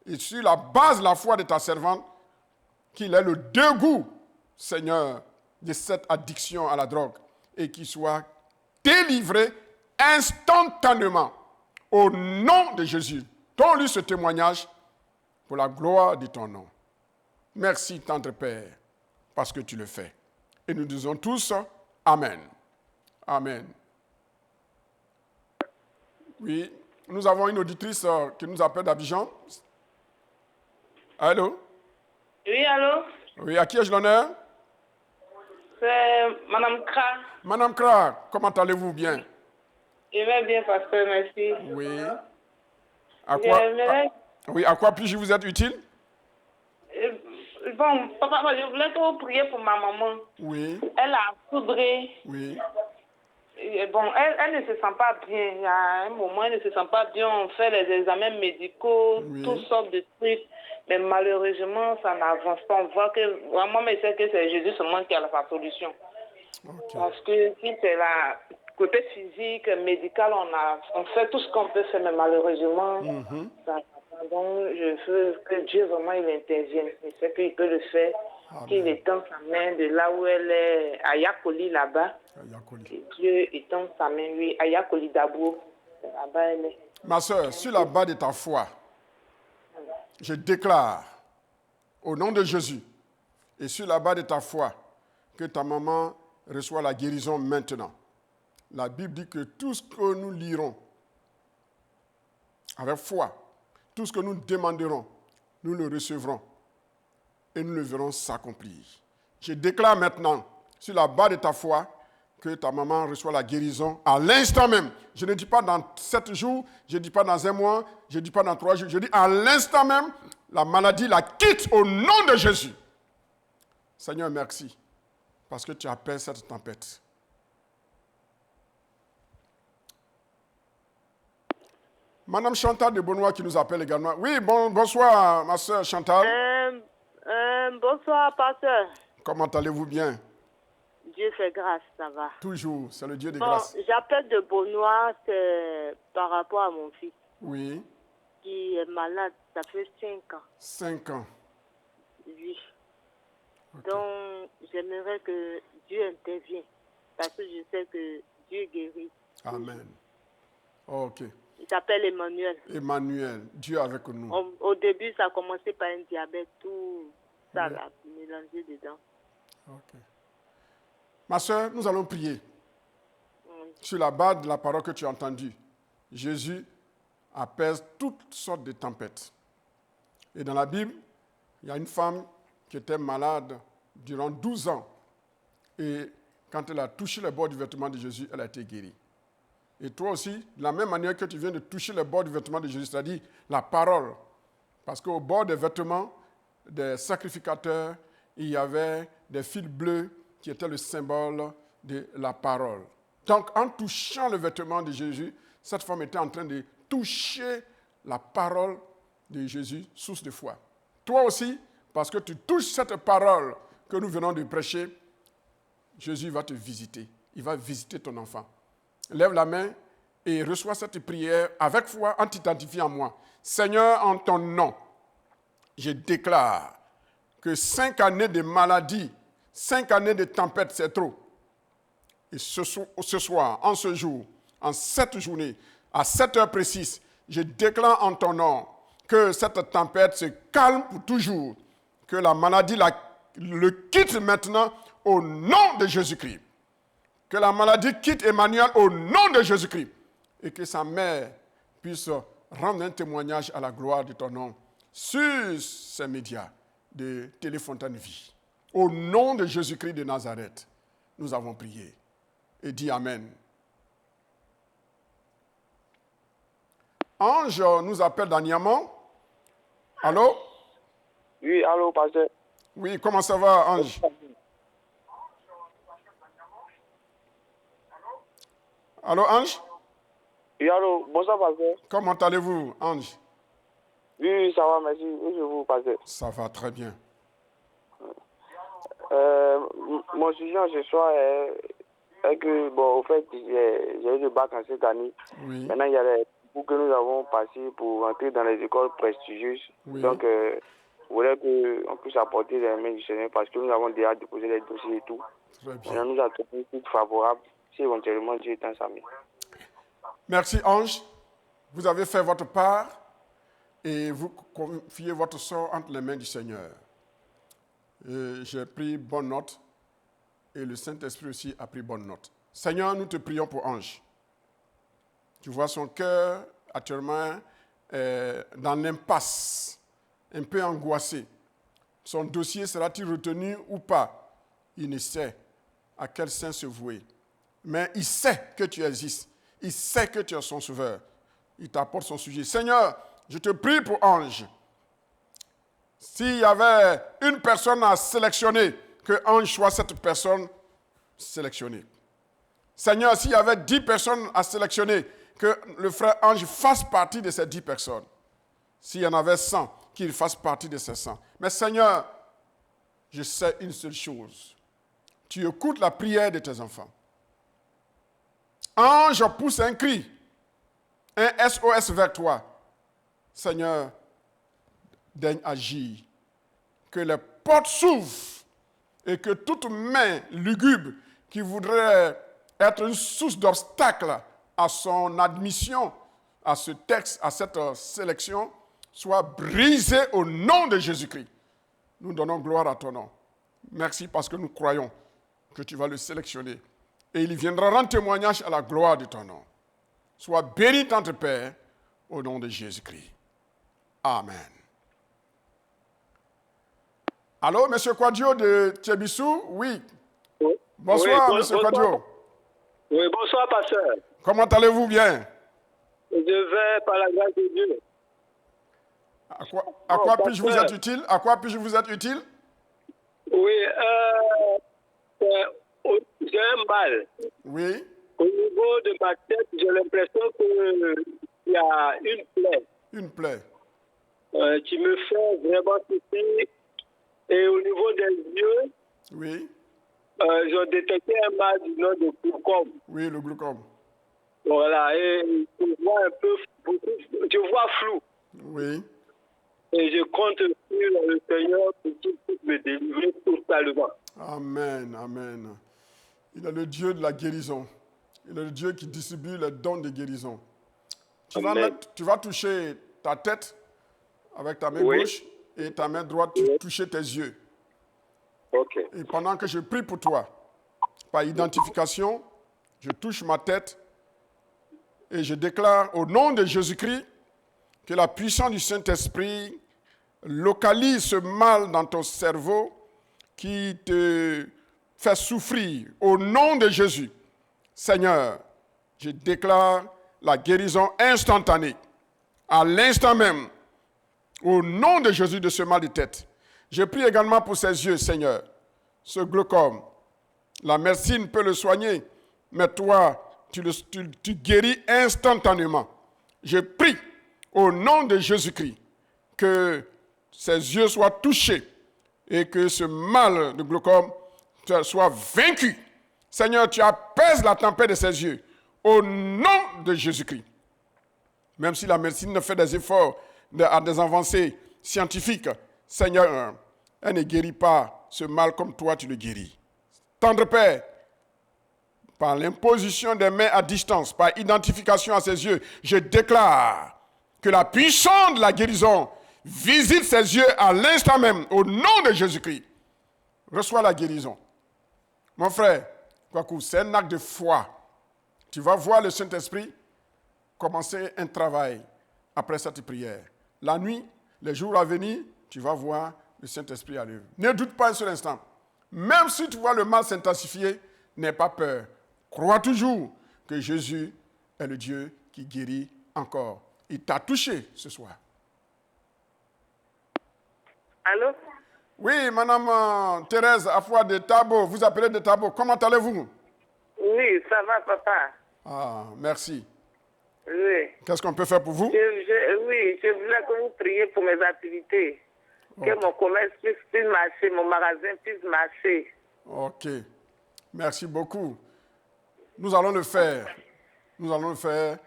Et sur la base de la foi de ta servante, qu'il ait le dégoût, Seigneur, de cette addiction à la drogue et qu'il soit délivré instantanément au nom de Jésus. Donne-lui ce témoignage pour la gloire de ton nom. Merci, tendre Père, parce que tu le fais. Et nous disons tous Amen. Amen. Oui, nous avons une auditrice qui nous appelle d'Abidjan. Allô? Oui, allô? Oui, à qui ai-je l'honneur? C'est Madame Kra. Madame Kra, comment allez-vous? Bien? Je vais bien, pasteur, merci. Oui. À quoi puis-je vous être utile? Bon, papa, je voulais que vous priez pour ma maman. Oui. Elle a foudré. Oui. Et bon, elle ne se sent pas bien. Il y a un moment, elle ne se sent pas bien. On fait les examens médicaux, Oui. toutes sortes de trucs. Mais malheureusement, ça n'avance pas. On voit que, vraiment, mais c'est que c'est Jésus seulement qui a sa solution. Okay. Parce que si c'est la côté physique, médical, on fait tout ce qu'on peut faire, mais malheureusement, ça, donc je veux que Dieu vraiment il intervienne. Je sais qu'il peut le faire, qu'il étend sa main de là où elle est, à Yakoli là-bas. Et Dieu étend sa main, oui, à Yakoli Dabo. Là-bas elle est. Ma soeur, sur la base de ta foi, je déclare au nom de Jésus et sur la base de ta foi que ta maman reçoit la guérison maintenant. La Bible dit que tout ce que nous lirons avec foi, tout ce que nous demanderons, nous le recevrons et nous le verrons s'accomplir. Je déclare maintenant, sur la base de ta foi, que ta maman reçoit la guérison à l'instant même. Je ne dis pas dans 7 jours, je ne dis pas dans 1 mois, je ne dis pas dans 3 jours, je dis à l'instant même, la maladie la quitte au nom de Jésus. Seigneur, merci, parce que tu appelles cette tempête. Madame Chantal de Benoît qui nous appelle également. Oui, bonsoir, ma soeur Chantal. Bonsoir, pasteur. Comment allez-vous bien? Dieu fait grâce, ça va. Toujours, c'est le Dieu de grâce. J'appelle de Benoît, c'est par rapport à mon fils. Oui. Qui est malade, ça fait 5 ans. 5 ans. Oui. Okay. Donc, j'aimerais que Dieu intervienne, parce que je sais que Dieu guérit. Amen. Ok. Il s'appelle Emmanuel. Emmanuel, Dieu avec nous. Au début, ça a commencé par un diabète, tout ça l'a mélangé dedans. Ok. Ma soeur, nous allons prier sur la base de la parole que tu as entendue. Jésus apaise toutes sortes de tempêtes. Et dans la Bible, Il y a une femme qui était malade durant 12 ans. Et quand elle a touché le bord du vêtement de Jésus, elle a été guérie. Et toi aussi, de la même manière que tu viens de toucher le bord du vêtement de Jésus, c'est-à-dire la parole. Parce qu'au bord des vêtements des sacrificateurs, il y avait des fils bleus qui étaient le symbole de la parole. Donc, en touchant le vêtement de Jésus, cette femme était en train de toucher la parole de Jésus, source de foi. Toi aussi, parce que tu touches cette parole que nous venons de prêcher, Jésus va te visiter. Il va visiter ton enfant. Lève la main et reçois cette prière avec foi en t'identifiant à moi. Seigneur, en ton nom, je déclare que 5 années de maladie, 5 années de tempête, c'est trop. Et ce soir, en ce jour, en cette journée, à 7 heures précises, je déclare en ton nom que cette tempête se calme pour toujours, que la maladie le quitte maintenant au nom de Jésus-Christ. Que la maladie quitte Emmanuel au nom de Jésus-Christ. Et que sa mère puisse rendre un témoignage à la gloire de ton nom sur ces médias de Téléfontaine Vie. Au nom de Jésus-Christ de Nazareth, nous avons prié. Et dit Amen. Ange nous appelle dernièrement. Allô? Oui, allô, pasteur. Oui, comment ça va, Ange? Allô, Ange? Oui, allô, bonsoir, pasteur. Comment allez-vous, Ange? Oui, ça va, merci. Et je vous, pasteur. Ça va très bien. Mon sujet ce soir est que, bon, au fait, j'ai eu le bac en cette année. Oui. Maintenant, il y a les cours que nous avons passés pour entrer dans les écoles prestigieuses. Oui. Donc, je voulais qu'on puisse apporter les mains du Seigneur parce que nous avons déjà déposé les dossiers et tout. Très bien. Maintenant, nous avons trouvé une suite favorable si éventuellement Dieu est en sa main. Merci, Ange. Vous avez fait votre part et vous confiez votre sort entre les mains du Seigneur. J'ai pris bonne note et le Saint-Esprit aussi a pris bonne note. Seigneur, nous te prions pour Ange. Tu vois son cœur actuellement dans l'impasse, un peu angoissé. Son dossier sera-t-il retenu ou pas? Il ne sait à quel saint se vouer. Mais il sait que tu existes. Il sait que tu es son sauveur. Il t'apporte son sujet. Seigneur, je te prie pour Ange. S'il y avait une personne à sélectionner, que Ange soit cette personne sélectionnée. Seigneur, s'il y avait 10 personnes à sélectionner, que le frère Ange fasse partie de ces 10 personnes. S'il y en avait 100, qu'il fasse partie de ces 100. Mais Seigneur, je sais une seule chose. Tu écoutes la prière de tes enfants. Ange pousse un cri, un SOS vers toi. Seigneur, daigne agir. Que les portes s'ouvrent et que toute main lugubre qui voudrait être une source d'obstacle à son admission, à ce texte, à cette sélection, soit brisée au nom de Jésus-Christ. Nous donnons gloire à ton nom. Merci parce que nous croyons que tu vas le sélectionner. Et il viendra rendre témoignage à la gloire de ton nom. Sois béni dans ton Père, au nom de Jésus-Christ. Amen. Allô, M. Quadio de Tchébissou? Oui. Bonsoir, oui, M. Quadio. Oui, bonsoir, pasteur. Comment allez-vous bien? Je vais par la grâce de Dieu. À quoi puis-je vous être utile? À quoi puis-je vous être utile? Oui, j'ai un mal. Oui. Au niveau de ma tête, j'ai l'impression qu'il y a une plaie. Une plaie. Qui me fait vraiment souffrir. Et au niveau des yeux, oui. J'ai détecté un mal du nom de glaucome. Oui, le glaucome. Voilà, et je vois un peu, je vois flou. Oui. Et je compte sur le Seigneur pour qu'il puisse me délivrer totalement. Amen, amen. Il est le Dieu de la guérison. Il est le Dieu qui distribue les dons de guérison. Tu vas toucher ta tête avec ta main gauche et ta main droite, tu touches tes yeux. Ok. Et pendant que je prie pour toi, par identification, je touche ma tête et je déclare au nom de Jésus-Christ que la puissance du Saint-Esprit localise ce mal dans ton cerveau qui te fait souffrir. Au nom de Jésus, Seigneur, je déclare la guérison instantanée, à l'instant même, au nom de Jésus de ce mal de tête. Je prie également pour ses yeux, Seigneur, ce glaucome. La médecine peut le soigner, mais toi, tu guéris instantanément. Je prie au nom de Jésus-Christ que ses yeux soient touchés et que ce mal de glaucome soit vaincu. Seigneur, tu apaises la tempête de ses yeux au nom de Jésus-Christ. Même si la médecine ne fait des efforts à des avancées scientifiques, Seigneur, elle ne guérit pas ce mal comme toi tu le guéris. Tendre Père, par l'imposition des mains à distance, par identification à ses yeux, je déclare que la puissance de la guérison visite ses yeux à l'instant même, au nom de Jésus-Christ. Reçois la guérison. Mon frère, c'est un acte de foi. Tu vas voir le Saint-Esprit commencer un travail après cette prière. La nuit, les jours à venir, tu vas voir le Saint-Esprit à l'œuvre. Ne doute pas un seul instant. Même si tu vois le mal s'intensifier, n'aie pas peur. Crois toujours que Jésus est le Dieu qui guérit encore. Il t'a touché ce soir. Allô? Oui, madame Thérèse Afouad de Tabo, vous appelez de Tabo. Comment allez-vous? Oui, ça va, papa. Ah, merci. Oui. Qu'est-ce qu'on peut faire pour vous? Oui, je voulais que vous priez pour mes activités. Que mon commerce puisse marcher, mon magasin puisse marcher. Ok. Merci beaucoup. Nous allons le faire. Nous allons le faire.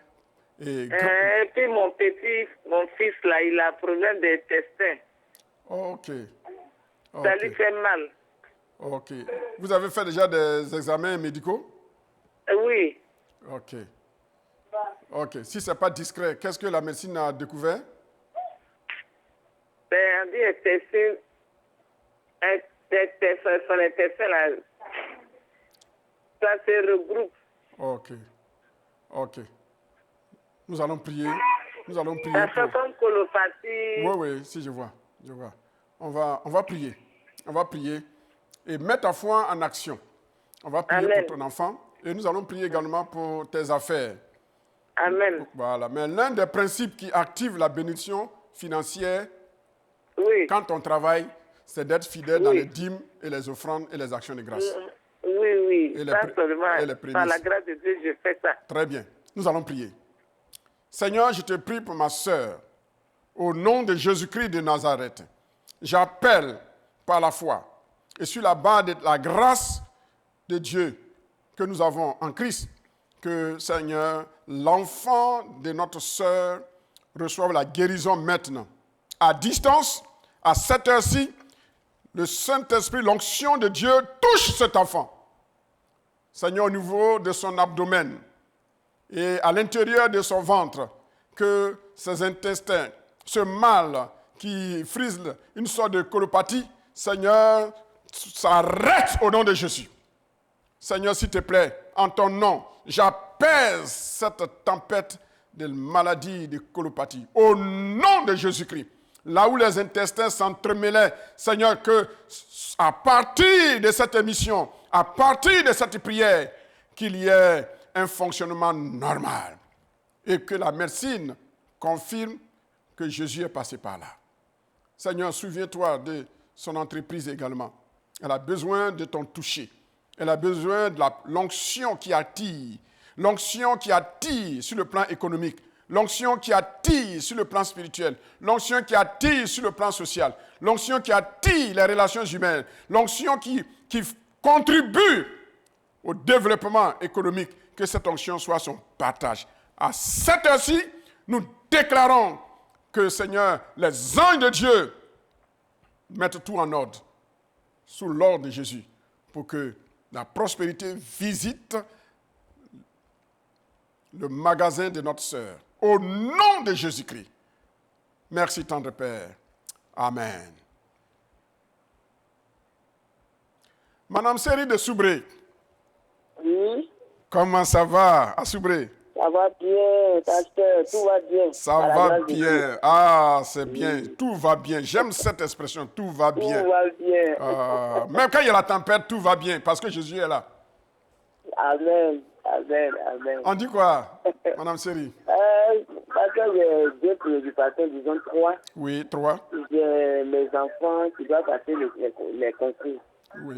Et puis mon fils, là, il a un problème d'intestin. Ok. Ça lui fait mal. Ok. Vous avez fait déjà des examens médicaux? Oui. Ok. Ok. Si ce n'est pas discret, qu'est-ce que la médecine a découvert? Ben, on dit son intestin, là, ça se regroupe. Ok. Ok. Nous allons prier. Nous allons prier. Ça fait comme colopathie. Oui, si, je vois. Je vois. On va prier. On va prier. Et mets ta foi en action. On va prier Amen. pour ton enfant. Et nous allons prier également pour tes affaires. Amen. Voilà. Mais l'un des principes qui active la bénédiction financière, Oui. quand on travaille, c'est d'être fidèle dans les dîmes et les offrandes et les actions de grâce. Oui. Et Ça seulement, et les prémices. par la grâce de Dieu, je fais ça. Très bien. Nous allons prier. Seigneur, je te prie pour ma sœur. Au nom de Jésus-Christ de Nazareth, j'appelle par la foi et sur la base de la grâce de Dieu que nous avons en Christ, que, Seigneur, l'enfant de notre sœur reçoive la guérison maintenant. À distance, à cette heure-ci, le Saint-Esprit, l'onction de Dieu touche cet enfant. Seigneur, au niveau de son abdomen et à l'intérieur de son ventre, que ses intestins, ce mal qui frise une sorte de colopathie, Seigneur, s'arrête au nom de Jésus. Seigneur, s'il te plaît, en ton nom, j'apaise cette tempête de maladie, de colopathie. Au nom de Jésus-Christ, là où les intestins s'entremêlaient, Seigneur, que à partir de cette émission, à partir de cette prière, qu'il y ait un fonctionnement normal et que la médecine confirme que Jésus est passé par là. Seigneur, souviens-toi de son entreprise également. Elle a besoin de ton toucher. Elle a besoin de l'onction qui attire. L'onction qui attire sur le plan économique. L'onction qui attire sur le plan spirituel. L'onction qui attire sur le plan social. L'onction qui attire les relations humaines. L'onction qui contribue au développement économique. Que cette onction soit son partage. À cette heure-ci, nous déclarons que, Seigneur, les anges de Dieu mettent tout en ordre sous l'ordre de Jésus pour que la prospérité visite le magasin de notre sœur. Au nom de Jésus-Christ. Merci, tendre Père. Amen. Madame Série de Soubré. Oui. Comment ça va à Soubré? Ça Ça va bien, pasteur, tout va bien. Ça va bien. Ah, c'est bien. Tout va bien. J'aime cette expression, tout va bien. Tout va bien. Même quand il y a la tempête, tout va bien parce que Jésus est là. Amen, amen, amen. On dit quoi, Madame Seri? Parce que j'ai deux préoccupations, disons 3. Oui, 3. J'ai mes enfants qui doivent passer les concours. Oui.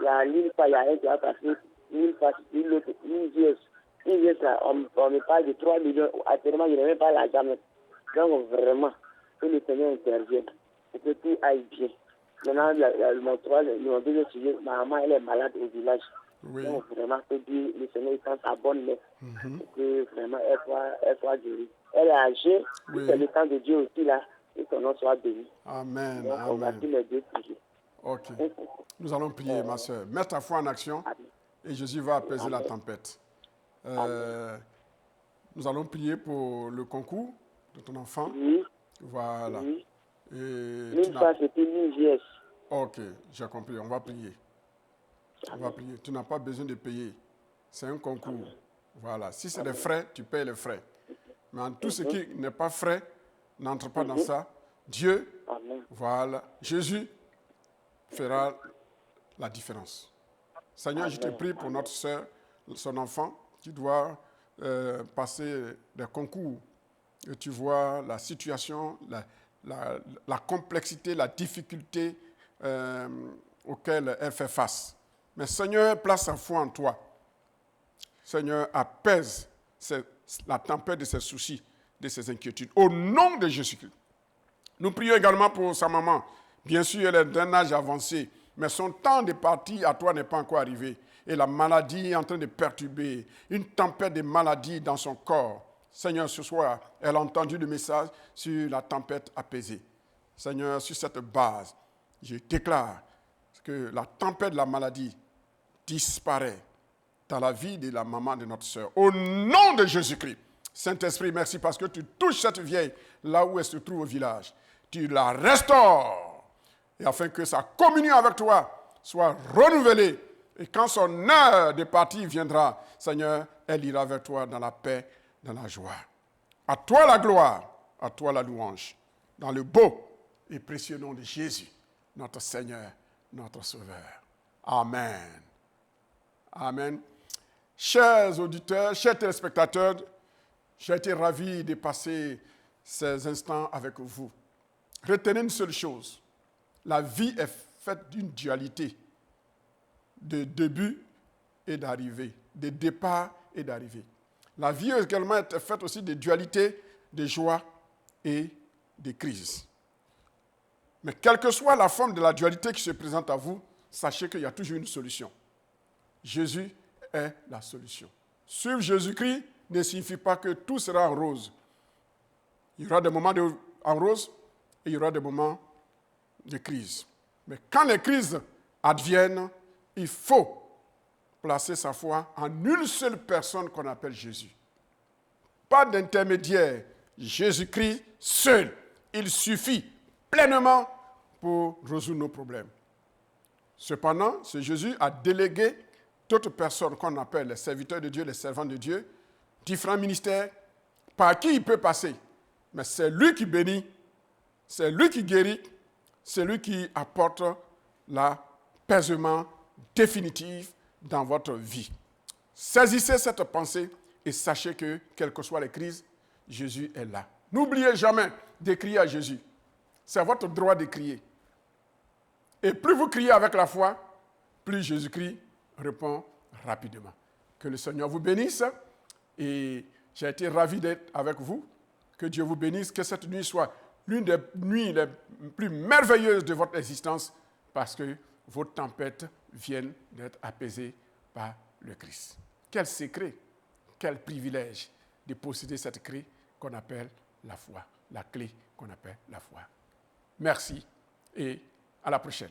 Il y a l'île, il y a un qui va passer une fois, l'autre, une GS. Une GS, là, on me parle de 3 millions. Actuellement, je n'ai même pas l'argent. Donc, vraiment, que le Seigneur intervienne et que tout aille bien. Maintenant, mon deuxième sujet, ma maman, elle est malade au village. Oui. Donc, vraiment, que Dieu, le Seigneur, il prend sa bonne main. Que vraiment, elle soit guérie. Elle est âgée, Oui. c'est le temps de Dieu aussi, là, et que son nom soit béni. Amen. Donc, on va Amen. tous les deux sujets. Ok. Nous allons prier, ma soeur. Mets ta foi en action et Jésus va apaiser la tempête. Nous allons prier pour le concours de ton enfant. Oui. Voilà. Oui. Et Une fois, c'était l'IGS. Ok, j'ai compris. On va prier. On va prier. Tu n'as pas besoin de payer. C'est un concours. Voilà. Si c'est des frais, tu payes les frais. Mais en tout ce qui n'est pas frais, n'entre pas dans ça. Dieu, voilà. Jésus fera la différence. Seigneur, je te prie pour notre soeur, son enfant, qui doit passer des concours. Et tu vois la situation, la complexité, la difficulté auxquelles elle fait face. Mais Seigneur, place sa foi en toi. Seigneur, apaise la tempête de ses soucis, de ses inquiétudes. Au nom de Jésus-Christ. Nous prions également pour sa maman. Bien sûr, elle est d'un âge avancé, mais son temps de partir à toi n'est pas encore arrivé. Et la maladie est en train de perturber, une tempête de maladie dans son corps. Seigneur, ce soir, elle a entendu le message sur la tempête apaisée. Seigneur, sur cette base, je déclare que la tempête de la maladie disparaît dans la vie de la maman de notre sœur. Au nom de Jésus-Christ. Saint-Esprit, merci parce que tu touches cette vieille là où elle se trouve au village. Tu la restaures. Et afin que sa communion avec toi soit renouvelée. Et quand son heure de partir viendra, Seigneur, elle ira vers toi dans la paix, dans la joie. À toi la gloire, à toi la louange. Dans le beau et précieux nom de Jésus, notre Seigneur, notre Sauveur. Amen. Amen. Chers auditeurs, chers téléspectateurs, j'ai été ravi de passer ces instants avec vous. Retenez une seule chose. La vie est faite d'une dualité, de début et d'arrivée, de départ et d'arrivée. La vie également est faite aussi de dualité, de joie et de crise. Mais quelle que soit la forme de la dualité qui se présente à vous, sachez qu'il y a toujours une solution. Jésus est la solution. Suivre Jésus-Christ ne signifie pas que tout sera en rose. Il y aura des moments en rose et il y aura des moments de crise. Mais quand les crises adviennent, il faut placer sa foi en une seule personne qu'on appelle Jésus. Pas d'intermédiaire. Jésus-Christ seul. Il suffit pleinement pour résoudre nos problèmes. Cependant, ce Jésus a délégué d'autres personnes qu'on appelle les serviteurs de Dieu, les servants de Dieu, différents ministères par qui il peut passer. Mais c'est lui qui bénit, c'est lui qui guérit, c'est lui qui apporte l'apaisement définitif dans votre vie. Saisissez cette pensée et sachez que, quelles que soient les crises, Jésus est là. N'oubliez jamais de crier à Jésus. C'est votre droit de crier. Et plus vous criez avec la foi, plus Jésus-Christ répond rapidement. Que le Seigneur vous bénisse et j'ai été ravi d'être avec vous. Que Dieu vous bénisse, que cette nuit soit l'une des nuits les plus merveilleuses de votre existence parce que vos tempêtes viennent d'être apaisées par le Christ. Quel secret, quel privilège de posséder cette clé qu'on appelle la foi, la clé qu'on appelle la foi. Merci et à la prochaine.